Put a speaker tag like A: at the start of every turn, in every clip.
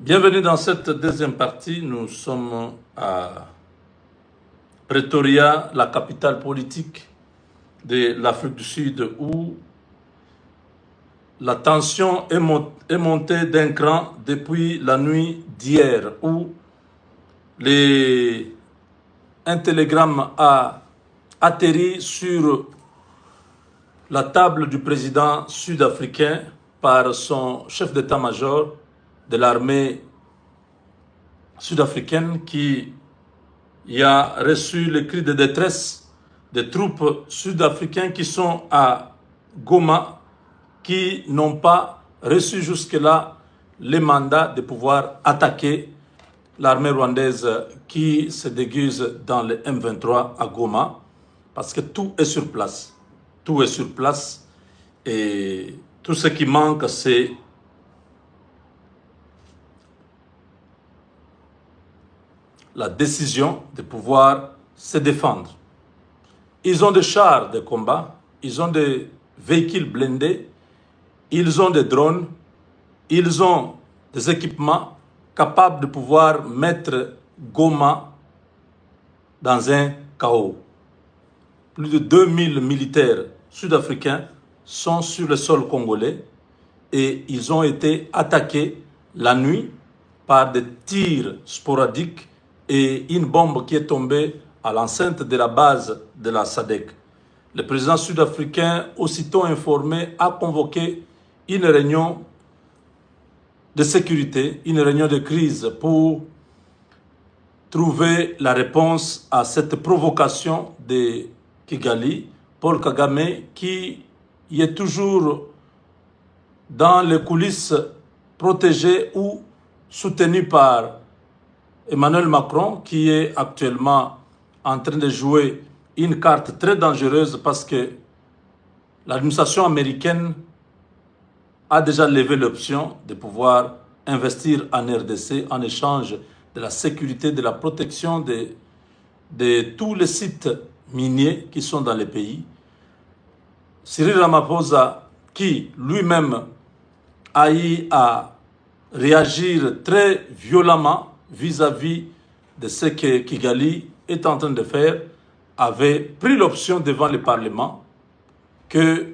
A: Bienvenue dans cette deuxième partie. Nous sommes à Pretoria, la capitale politique de l'Afrique du Sud, où la tension est montée d'un cran depuis la nuit d'hier, où un télégramme a atterri sur la table du président sud-africain par son chef d'état-major de l'armée sud-africaine qui a reçu le cri de détresse des troupes sud-africaines qui sont à Goma, qui n'ont pas reçu jusque-là le mandat de pouvoir attaquer l'armée rwandaise qui se déguise dans le M23 à Goma, parce que tout est sur place. Tout est sur place et tout ce qui manque, c'est la décision de pouvoir se défendre. Ils ont des chars de combat, ils ont des véhicules blindés, ils ont des drones, ils ont des équipements capables de pouvoir mettre Goma dans un chaos. Plus de 2000 militaires sud-africains sont sur le sol congolais et ils ont été attaqués la nuit par des tirs sporadiques et une bombe qui est tombée à l'enceinte de la base de la SADC. Le président sud-africain, aussitôt informé, a convoqué une réunion de sécurité, une réunion de crise pour trouver la réponse à cette provocation de Kigali, Paul Kagame, qui est toujours dans les coulisses protégé ou soutenu par Emmanuel Macron, qui est actuellement en train de jouer une carte très dangereuse parce que l'administration américaine a déjà levé l'option de pouvoir investir en RDC en échange de la sécurité, de la protection de tous les sites miniers qui sont dans le pays. Cyril Ramaphosa, qui lui-même a eu à réagir très violemment vis-à-vis de ce que Kigali est en train de faire, avait pris l'option devant le Parlement que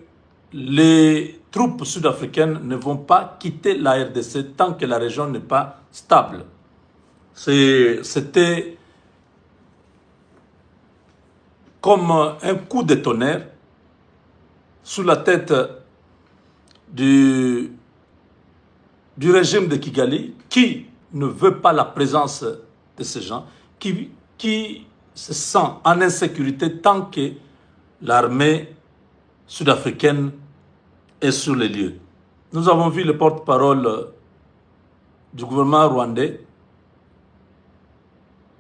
A: les troupes sud-africaines ne vont pas quitter la RDC tant que la région n'est pas stable. C'était comme un coup de tonnerre sous la tête du régime de Kigali, qui ne veut pas la présence de ces gens, qui se sent en insécurité tant que l'armée sud-africaine est sur les lieux. Nous avons vu le porte-parole du gouvernement rwandais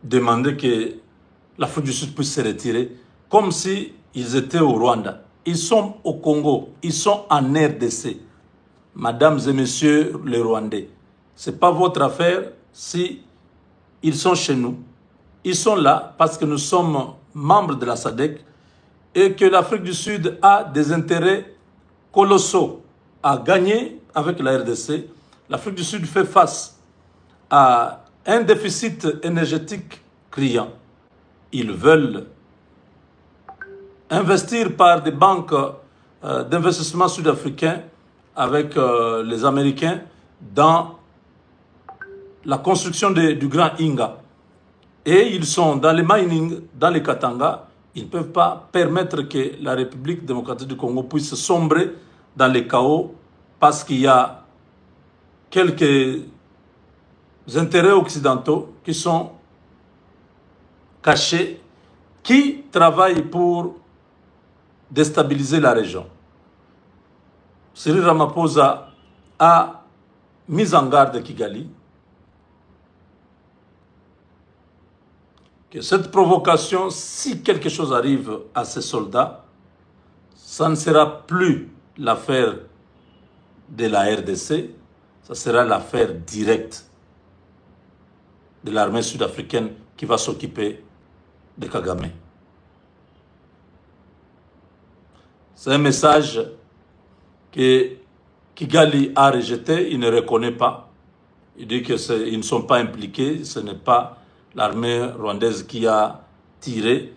A: demander que l'Afrique du Sud puisse se retirer, comme si ils étaient au Rwanda. Ils sont au Congo, ils sont en RDC. Mesdames et messieurs les Rwandais, ce n'est pas votre affaire si ils sont chez nous. Ils sont là parce que nous sommes membres de la SADC et que l'Afrique du Sud a des intérêts colossaux à gagner avec la RDC. L'Afrique du Sud fait face à un déficit énergétique criant. Ils veulent investir par des banques d'investissement sud-africains avec les Américains dans la construction du Grand Inga. Et ils sont dans les mining, dans les Katanga. Ils ne peuvent pas permettre que la République démocratique du Congo puisse sombrer dans les chaos parce qu'il y a quelques intérêts occidentaux qui sont cachés, qui travaillent pour déstabiliser la région. Cyril Ramaphosa a mis en garde Kigali que cette provocation, si quelque chose arrive à ces soldats, ça ne sera plus l'affaire de la RDC, ça sera l'affaire directe de l'armée sud-africaine qui va s'occuper de Kagame. C'est un message que Kigali a rejeté, il ne reconnaît pas. Il dit qu'ils ne sont pas impliqués, ce n'est pas l'armée rwandaise qui a tiré.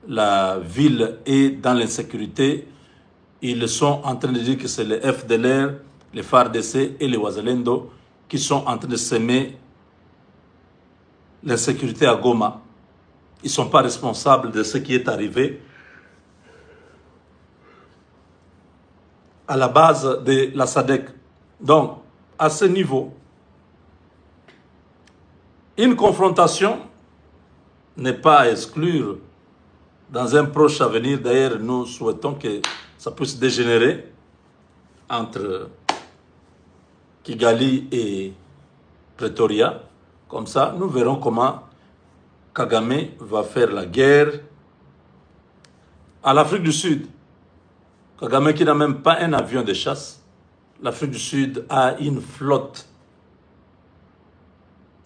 A: La ville est dans l'insécurité. Ils sont en train de dire que c'est les FDLR, les FARDC et les Wazalendo qui sont en train de semer l'insécurité à Goma. Ils ne sont pas responsables de ce qui est arrivé à la base de la SADC. Donc, à ce niveau, une confrontation n'est pas à exclure dans un proche avenir. D'ailleurs, nous souhaitons que ça puisse dégénérer entre Kigali et Pretoria. Comme ça, nous verrons comment Kagame va faire la guerre à l'Afrique du Sud. Kagame qui n'a même pas un avion de chasse. L'Afrique du Sud a une flotte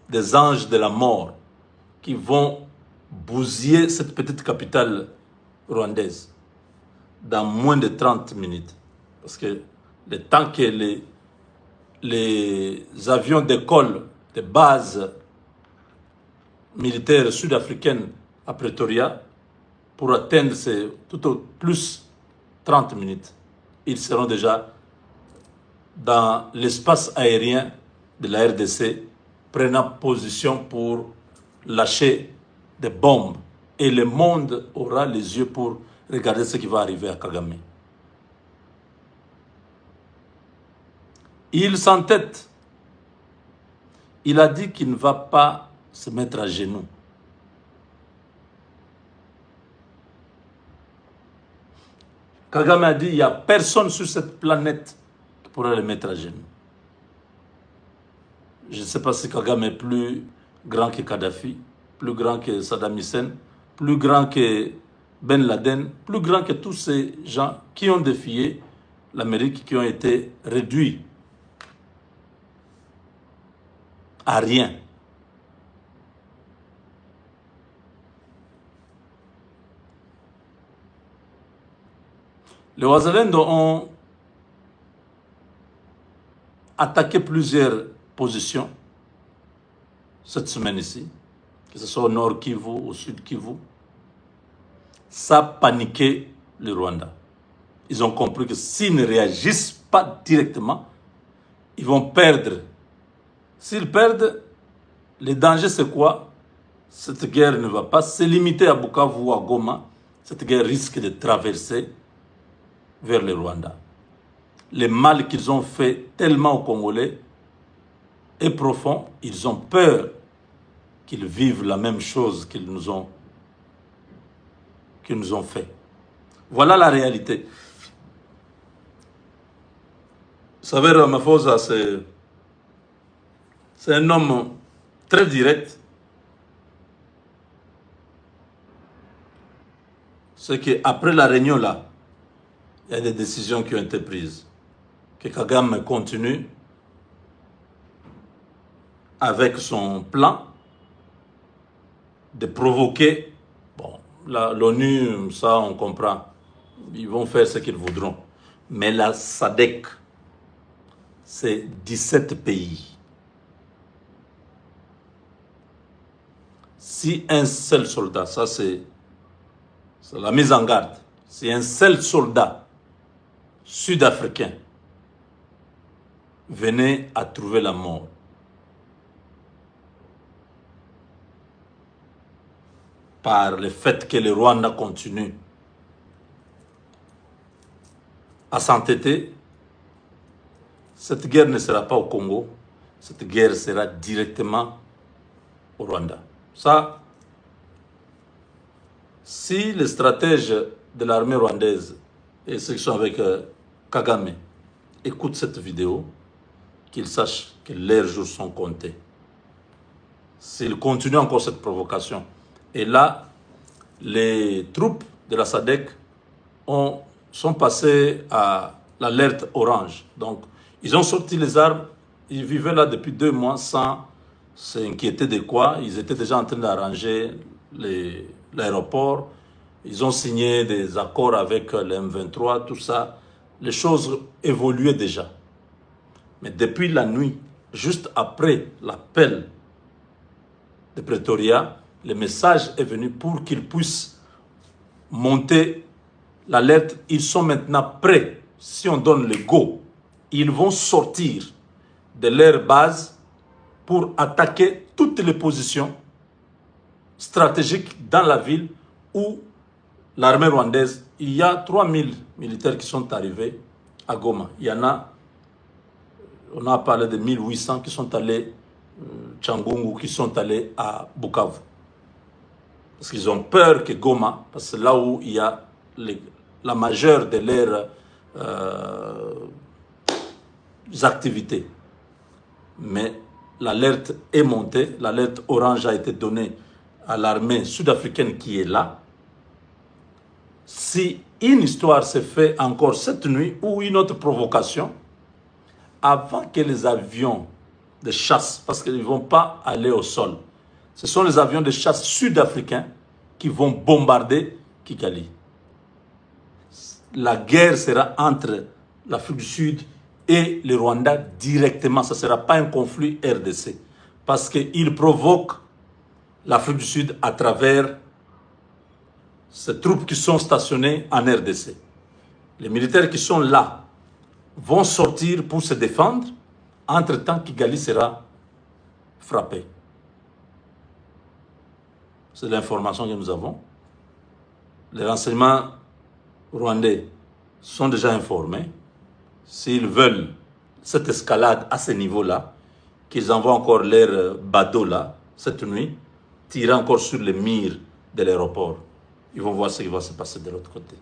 A: des anges de la mort qui vont bousiller cette petite capitale rwandaise dans moins de 30 minutes. Parce que le temps que les avions d'école, de base militaire sud-africaine à Pretoria, pour atteindre tout au plus 30 minutes, ils seront déjà dans l'espace aérien de la RDC, prenant position pour lâcher des bombes. Et le monde aura les yeux pour regarder ce qui va arriver à Kagame. Il s'entête. Il a dit qu'il ne va pas se mettre à genoux. Kagame a dit qu'il n'y a personne sur cette planète qui pourrait le mettre à genoux. Je ne sais pas si Kagame est plus grand que Kadhafi, plus grand que Saddam Hussein, plus grand que Ben Laden, plus grand que tous ces gens qui ont défié l'Amérique, qui ont été réduits à rien. Les Wazalendo ont attaqué plusieurs positions cette semaine ici, que ce soit au nord Kivu, au sud Kivu. Ça a paniqué le Rwanda. Ils ont compris que s'ils ne réagissent pas directement, ils vont perdre. S'ils perdent, le danger c'est quoi? Cette guerre ne va pas se limiter à Bukavu ou à Goma. Cette guerre risque de traverser vers le Rwanda. Le mal qu'ils ont fait tellement aux Congolais est profond. Ils ont peur qu'ils vivent la même chose qu'ils nous ont fait. Voilà la réalité. Vous savez, Ramaphosa, c'est un homme très direct. C'est qu'après la réunion là, il y a des décisions qui ont été prises. Que Kagame continue avec son plan de provoquer. Bon, l'ONU, ça on comprend. Ils vont faire ce qu'ils voudront. Mais la SADC, c'est 17 pays. Si un seul soldat, ça c'est la mise en garde, si un seul soldat sud-africain venait à trouver la mort, par le fait que le Rwanda continue à s'entêter, cette guerre ne sera pas au Congo, cette guerre sera directement au Rwanda. Ça, si les stratèges de l'armée rwandaise et ceux qui sont avec Kagame écoutent cette vidéo, qu'ils sachent que leurs jours sont comptés. S'ils continuent encore cette provocation, et là, les troupes de la SADC sont passées à l'alerte orange. Donc, ils ont sorti les armes, ils vivaient là depuis 2 mois sans s'inquiéter de quoi. Ils étaient déjà en train d'arranger l'aéroport. Ils ont signé des accords avec le M23, tout ça. Les choses évoluaient déjà. Mais depuis la nuit juste après l'appel de Pretoria, le message est venu pour qu'ils puissent monter l'alerte. Ils sont maintenant prêts. Si on donne le go, ils vont sortir de leur base pour attaquer toutes les positions stratégiques dans la ville où l'armée rwandaise, il y a 3000 militaires qui sont arrivés à Goma. Il y en a, on a parlé de 1800 qui sont allés Tchangungu, qui sont allés à Bukavu. Parce qu'ils ont peur que Goma, parce que c'est là où il y a la majeure de leurs activités. Mais l'alerte est montée, l'alerte orange a été donnée à l'armée sud-africaine qui est là. Si une histoire se fait encore cette nuit ou une autre provocation, avant que les avions de chasse, parce qu'ils ne vont pas aller au sol, ce sont les avions de chasse sud-africains qui vont bombarder Kigali. La guerre sera entre l'Afrique du Sud et le Rwanda directement. Ce ne sera pas un conflit RDC. Parce qu'il provoque l'Afrique du Sud à travers ces troupes qui sont stationnées en RDC. Les militaires qui sont là vont sortir pour se défendre. Entre-temps, Kigali sera frappé. C'est l'information que nous avons. Les renseignements rwandais sont déjà informés. S'ils veulent cette escalade à ce niveau-là, qu'ils envoient encore leurs bateaux là, cette nuit, tirer encore sur les murs de l'aéroport. Ils vont voir ce qui va se passer de l'autre côté.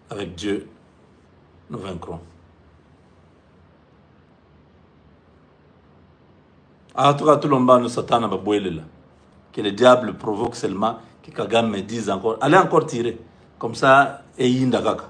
A: Avec Dieu, nous vaincrons. En tout cas, tout le monde nous s'attend à que le diable provoque seulement que Kagame me dise encore, allez encore tirer. Comme ça, et Yindagaka.